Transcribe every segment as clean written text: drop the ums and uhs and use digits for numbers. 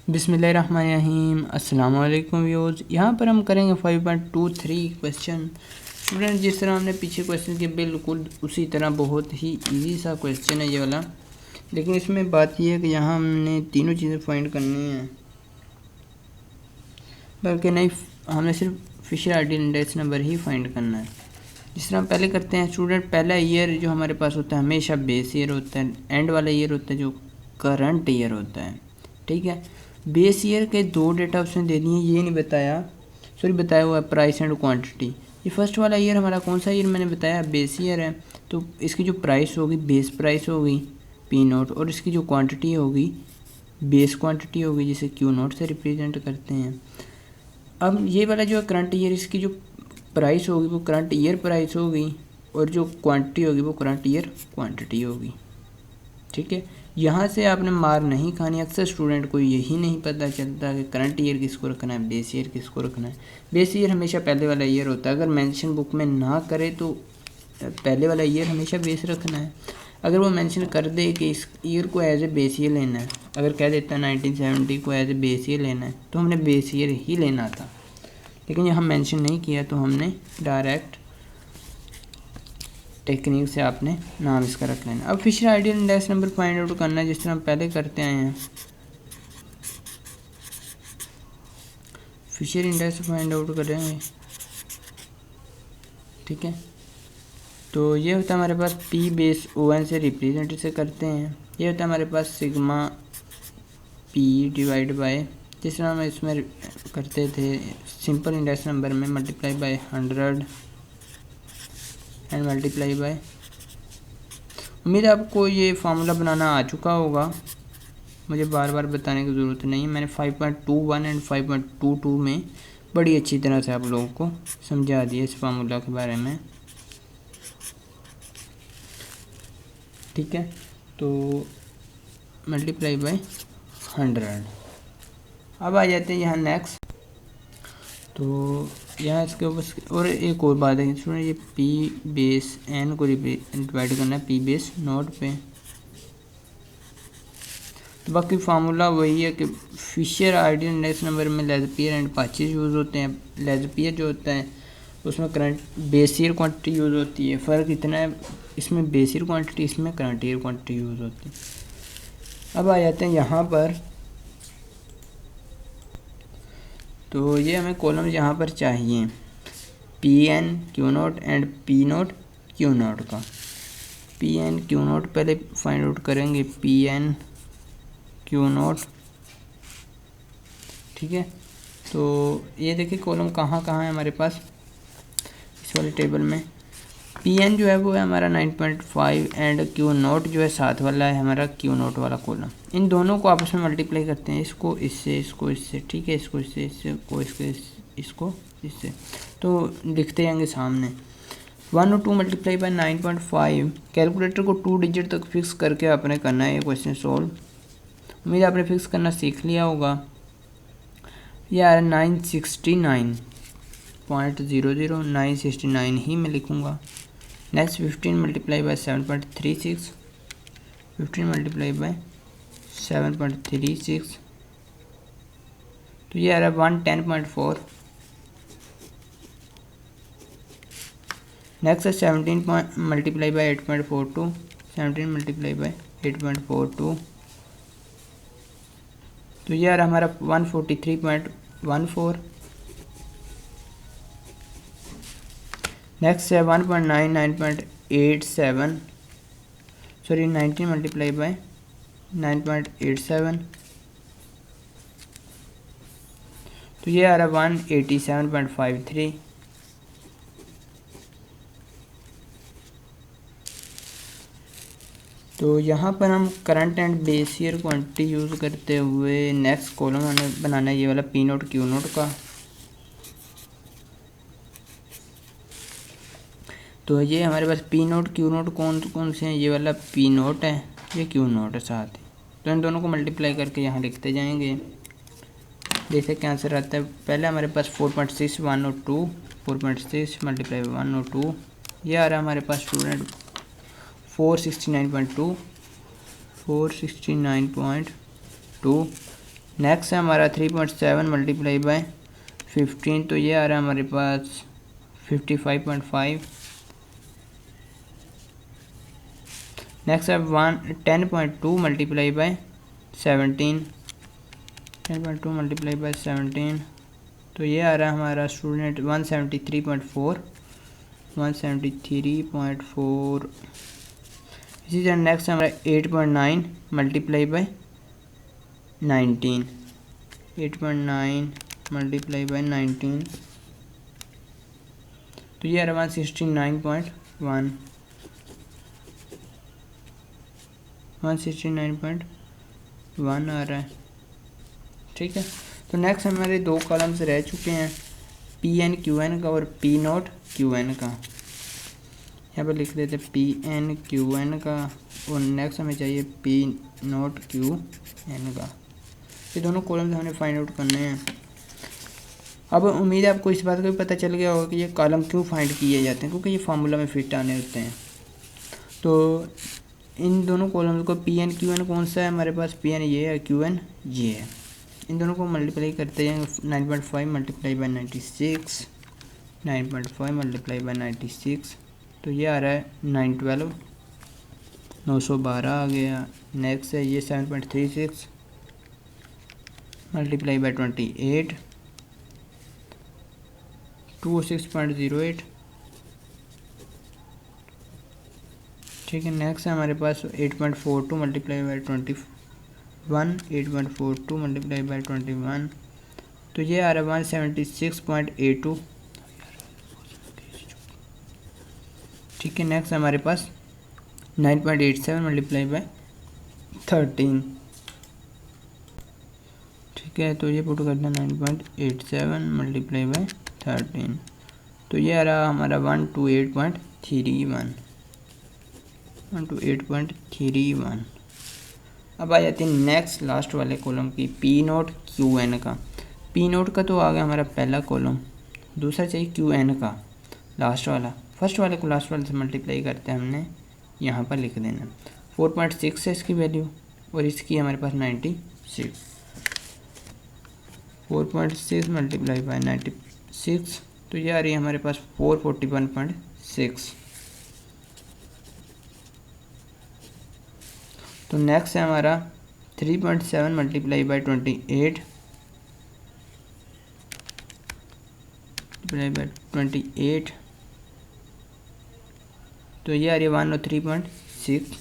बिस्मिल्लाहिर्रहमानिर्रहीम। अस्सलाम वालेकुम व्यूअर्स। यहाँ पर हम करेंगे 5.23 क्वेश्चन। स्टूडेंट, जिस तरह हमने पीछे क्वेश्चन किए बिल्कुल उसी तरह बहुत ही इजी सा क्वेश्चन है ये वाला, लेकिन इसमें बात यह है कि यहाँ हमने तीनों चीज़ें फाइंड करनी हैं, बल्कि नहीं, हमने सिर्फ फिशर आइडियल इंडेक्स नंबर ही फाइंड करना है। जिस तरह हम पहले करते हैं स्टूडेंट, पहला ईयर जो हमारे पास होता है हमेशा बेस ईयर होता है, एंड वाला ईयर होता है जो करंट ईयर होता है। ठीक है, बेस ईयर के दो डेटा उसने दे दिए, ये नहीं बताया, सॉरी बताया हुआ है प्राइस एंड क्वांटिटी। ये फर्स्ट वाला ईयर हमारा कौन सा ईयर मैंने बताया, बेस ईयर है, तो इसकी जो प्राइस होगी बेस प्राइस होगी पी नोट, और इसकी जो क्वांटिटी होगी बेस क्वांटिटी होगी, जिसे क्यू नोट से रिप्रेजेंट करते हैं। अब ये वाला जो है करंट ईयर, इसकी जो प्राइस होगी वो करंट ईयर प्राइस होगी, और जो क्वांटिटी होगी वो करंट ईयर क्वांटिटी होगी। ठीक है, यहाँ से आपने मार नहीं खानी। अक्सर स्टूडेंट को यही नहीं पता चलता कि करंट ईयर किसको रखना है, बेस ईयर किसको रखना है। बेस ईयर हमेशा पहले वाला ईयर होता है, अगर मेंशन बुक में ना करे तो पहले वाला ईयर हमेशा बेस रखना है। अगर वो मेंशन कर दे कि इस ईयर को एज ए बेस ईयर लेना है, अगर कह देता है 1970 को एज ए बेस ईयर लेना है, तो हमने बेस ईयर ही लेना था, लेकिन यहाँ मेंशन नहीं किया तो हमने डायरेक्ट टेक्निक से आपने नाम इसका रख लेना। अब Fisher ideal index number find out करना है, जिस तरह हम पहले करते आए हैं। फिशर इंडेक्स फाइंड आउट करेंगे। ठीक है, तो ये होता है हमारे पास पी बेस ओ एन से रिप्रेजेंट इसे करते हैं। ये होता है हमारे पास सिग्मा पी डिवाइड बाय, जिस तरह हम इसमें करते थे सिंपल इंडेक्स नंबर में, multiply by 100 and multiply by. उम्मीद है आपको ये फार्मूला बनाना आ चुका होगा, मुझे बार बार बताने की ज़रूरत नहीं है। मैंने 5.21 एंड 5.22 में बड़ी अच्छी तरह से आप लोगों को समझा दिया इस फार्मूला के बारे में। ठीक है, तो मल्टीप्लाई बाय 100। अब आ जाते हैं यहाँ नेक्स्ट। तो यहाँ इसके ऊपर और एक और बात है सुनिए, ये पी बेस एन को डिवाइड करना है पी बेस नोट पे। तो बाकी फार्मूला वही है कि फिशर आइडियल इंडेक्स नंबर में लेज़पियर एंड पाचेस यूज़ होते हैं। लेज़पियर जो होता है उसमें current base year quantity use होती है, फ़र्क इतना है इसमें बेस ईयर क्वांटिटी, इसमें करंट ईयर क्वांटिटी यूज़ होती है। अब आ जाते हैं यहाँ पर, तो ये हमें कॉलम यहाँ पर चाहिए p n q naught and p naught q naught का। पी एन क्यू नोट पहले फाइंड आउट करेंगे, पी एन क्यू नोट। ठीक है, तो ये देखिए कॉलम कहाँ कहाँ है हमारे पास इस वाले टेबल में। पी एन जो है वो है हमारा 9.5 एंड क्यू नोट जो है साथ वाला है हमारा क्यू नोट वाला कॉलम। इन दोनों को आपस में मल्टीप्लाई करते हैं, इसको इससे, इसको इससे। ठीक है, इसको इससे, इसको इसको इससे, तो लिखते जाएंगे सामने 1 और 2 मल्टीप्लाई बाय 9.5। कैलकुलेटर को 2 डिजिट तक फिक्स करके आपने करना है ये क्वेश्चन सॉल्व। उम्मीद आपने फिक्स करना सीख लिया होगा। यार 969.00 969 ही मैं लिखूँगा। Next 15 multiply by 7.36, 15 multiply by 7.36, तो ये आ रहा है 110.4। नेक्स्ट है 17 मल्टीप्लाई बाय 8.42, 17 मल्टीप्लाई बाय 8.42, तो ये आ रहा हमारा 143.14। नेक्स्ट है 1.99.87, सॉरी 19 मल्टीप्लाई बाय 9.87, तो ये आ रहा 187.53। तो यहाँ पर हम current and base year quantity use करते हुए नेक्स्ट कॉलम हमें बनाना है ये वाला पी नोट क्यू नोट का। तो ये हमारे पास पी नोट क्यू नोट कौन कौन से हैं, ये वाला पी नोट है, ये क्यू नोट है साथ ही, तो इन दोनों को मल्टीप्लाई करके यहाँ लिखते जाएंगे। जैसे क्या आंसर आता है, पहले हमारे पास 4.6 1 और 2, 4.6 मल्टीप्लाई 1 और 2, ये आ रहा है हमारे पास स्टूडेंट 469.2, 469.2। नेक्स्ट है हमारा 3.7 मल्टीप्लाई बाय 15, तो ये आ रहा है हमारे पास 55.5। नेक्स्ट है 10.2 मल्टीप्लाई बाय 17, 10.2 मल्टीप्लाई बाय 17, तो ये आ रहा है हमारा स्टूडेंट 173.4, 173.4। इसी तरह नेक्स्ट हमारा 8.9 मल्टीप्लाई बाय 19, 8.9 मल्टीप्लाई बाय 19, तो ये आ रहा है 169.1, 169.1 आ रहा है। ठीक है, तो नेक्स्ट हमारे दो कॉलम्स रह चुके हैं, पी एन क्यू एन का और पी नोट क्यू एन का। यहाँ पर लिख देते पी एन क्यू एन का और नेक्स्ट हमें चाहिए पी नोट क्यू एन का। ये दोनों कॉलम्स हमने फाइंड आउट करने हैं। अब उम्मीद है आपको इस बात का भी पता चल गया होगा कि ये कॉलम क्यों फाइंड किए जाते हैं, क्योंकि ये फार्मूला में फिट आने होते हैं। तो इन दोनों कॉलम्स को पी एन क्यू एन कौन सा है हमारे पास, पी एन ये है, क्यू एन ये है। इन दोनों को मल्टीप्लाई करते हैं, 9.5 मल्टीप्लाई बाय 96, 9.5 मल्टीप्लाई बाय 96, तो ये आ रहा है 912, 912 आ गया। नेक्स्ट है ये 7.36 मल्टीप्लाई बाय 28, 206.08। ठीक है, नेक्स्ट है हमारे पास 8.42 मल्टीप्लाई बाय 21, 8.42 मल्टीप्लाई बाय 21, तो ये आ रहा है 176.82। ठीक है, नेक्स्ट हमारे पास 9.87 मल्टीप्लाई बाय 13। ठीक है, तो ये पुट करते हैं 9.87 मल्टीप्लाई बाय 13, तो ये आ रहा हमारा 128.31, 128.31। अब आ जाती है नेक्स्ट लास्ट वाले कॉलम की, पी नोट क्यू एन का। पी नोट का तो आ गया हमारा पहला कॉलम, दूसरा चाहिए क्यू एन का लास्ट वाला। फर्स्ट वाले को लास्ट वाले से मल्टीप्लाई करते हैं, हमने यहाँ पर लिख देना 4.6 है इसकी वैल्यू और इसकी हमारे पास 96, 4.6 मल्टीप्लाई बाय 96, तो ये आ रही है हमारे पास 441.6। तो नेक्स्ट है हमारा 3.7 मल्टीप्लाई बाय 28, मल्टीप्लाई बाय 28, तो ये आ रही है 103.6।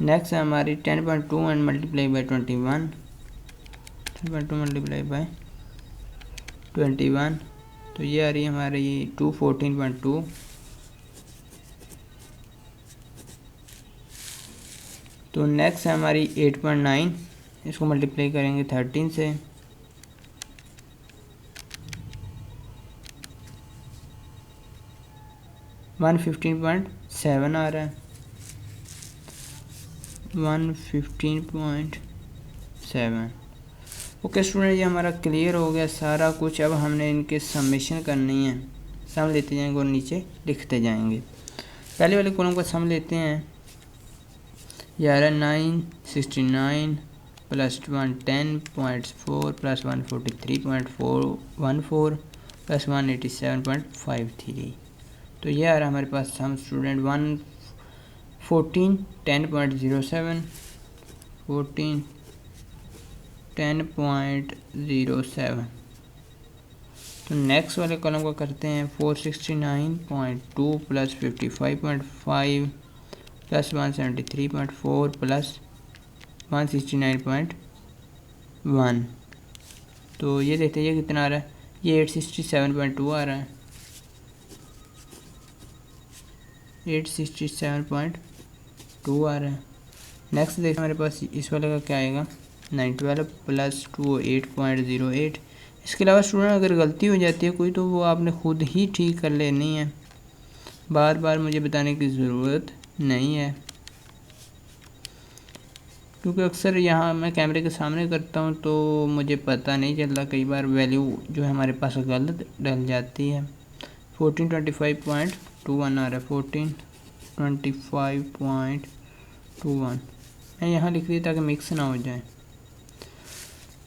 नेक्स्ट है हमारी 10.2 and multiply by 21, 10.2 multiply by 21, तो ये आ रही है हमारी 214.2। तो नेक्स्ट है हमारी 8.9, इसको मल्टीप्लाई करेंगे 13 से, 115.7 आ रहा है, 115.7। ओके स्टूडेंट, ये हमारा क्लियर हो गया सारा कुछ। अब हमने इनके समेशन करनी है, सम लेते जाएंगे और नीचे लिखते जाएंगे। पहले वाले कॉलम का सम लेते हैं, ये आ रहा है 969 प्लस 110.4 प्लस 143.414 प्लस 187.53, तो ये आ रहा है हमारे पास सम स्टूडेंट 10.07, 10.07। तो नेक्स्ट वाले कॉलम का करते हैं 469.2 प्लस 55.5 प्लस 173.4 प्लस 169.1, तो ये देखते हैं ये कितना आ रहा है, ये 867.2 आ रहा है, 867.2 आ रहा है। नेक्स्ट देखते हमारे पास इस वाले का क्या आएगा, 912 प्लस 208.08। इसके अलावा स्टूडेंट अगर गलती हो जाती है कोई, तो वो आपने खुद ही ठीक कर लेनी है, बार बार मुझे बताने की ज़रूरत नहीं है, क्योंकि अक्सर यहाँ मैं कैमरे के सामने करता हूँ तो मुझे पता नहीं चलता, कई बार वैल्यू जो है हमारे पास गलत डल जाती है। 1425.21 आ रहा है, 1425.21 21 मैं यहाँ लिख दिया ताकि मिक्स ना हो जाए।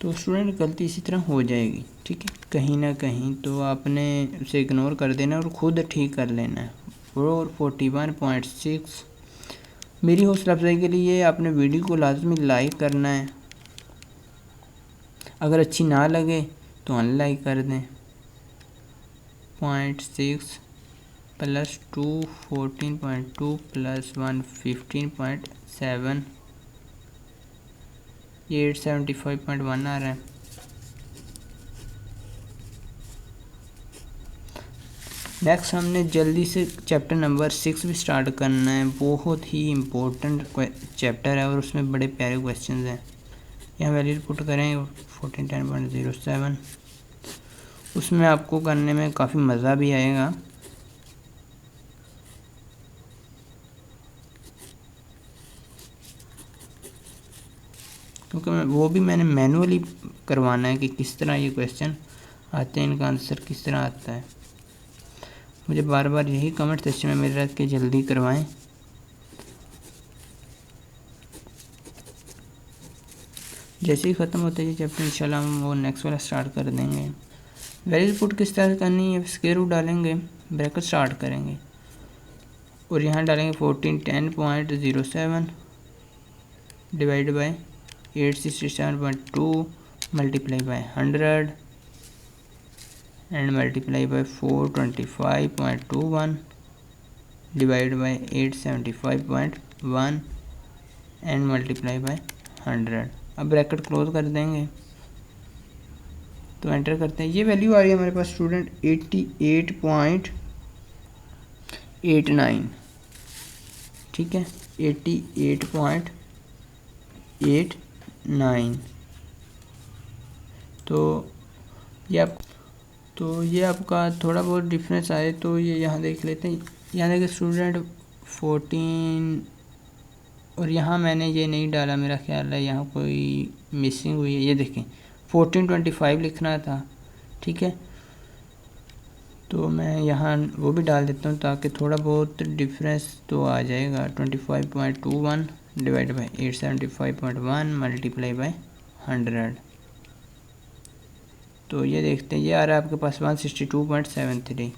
तो स्टूडेंट गलती इसी तरह हो जाएगी, ठीक है, कहीं ना कहीं तो आपने उसे इग्नोर कर देना और ख़ुद ठीक कर लेना है। 41.6। मेरी हौसला अफजाई के लिए आपने वीडियो को लाजमी लाइक करना है, अगर अच्छी ना लगे तो अनलाइक कर दें। 0.6 प्लस 2 14.2 प्लस 1 15.7 ये 875.1 आ रहा है। नेक्स्ट हमने जल्दी से चैप्टर नंबर 6 भी स्टार्ट करना है। बहुत ही इम्पोर्टेंट चैप्टर है और उसमें बड़े प्यारे क्वेश्चंस हैं। यहाँ वैल्यू पुट करें 1410.07। उसमें आपको करने में काफ़ी मज़ा भी आएगा। क्योंकि वो भी मैंने मैनुअली करवाना है कि किस तरह ये क्वेश्चन आते हैं, इनका आंसर किस तरह आता है। मुझे बार बार यही कमेंट सेक्शन में मेरे रख के जल्दी करवाएं। जैसे ही ख़त्म होता है ये चैप्टर इंशाल्लाह हम वो नेक्स्ट वाला स्टार्ट कर देंगे। वैल्यू पुट किस तरह करनी है, स्क्वायर रूट डालेंगे, ब्रैकेट स्टार्ट करेंगे और यहाँ डालेंगे 1410.07 divide by 867.2 multiply by 100 and multiply by 425.21 divide by 875.1 and multiply by 100। अब ब्रैकेट क्लोज कर देंगे तो एंटर करते हैं। ये वैल्यू आ रही है हमारे पास स्टूडेंट 88.89, ठीक है, 88.89। तो ये आपका थोड़ा बहुत डिफरेंस आए तो ये यहाँ देख लेते हैं। यहाँ देखिए स्टूडेंट 14 और यहाँ मैंने ये नहीं डाला, मेरा ख्याल है यहाँ कोई मिसिंग हुई है। ये देखें 1425 लिखना था, ठीक है, तो मैं यहाँ वो भी डाल देता हूँ ताकि थोड़ा बहुत डिफरेंस तो आ जाएगा। 25.21 डिवाइड बाई 875.1 मल्टीप्लाई बाई 100। तो ये देखते हैं ये आ रहा है आपके पास 162.73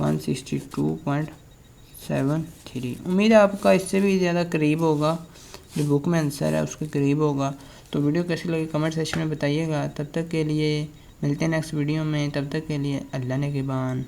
162.73। उम्मीद है आपका इससे भी ज़्यादा करीब होगा, जो बुक में आंसर है उसके करीब होगा। तो वीडियो कैसी लगी कमेंट सेक्शन में बताइएगा। तब तक के लिए मिलते हैं नेक्स्ट वीडियो में, तब तक के लिए अल्लाह ने के बान।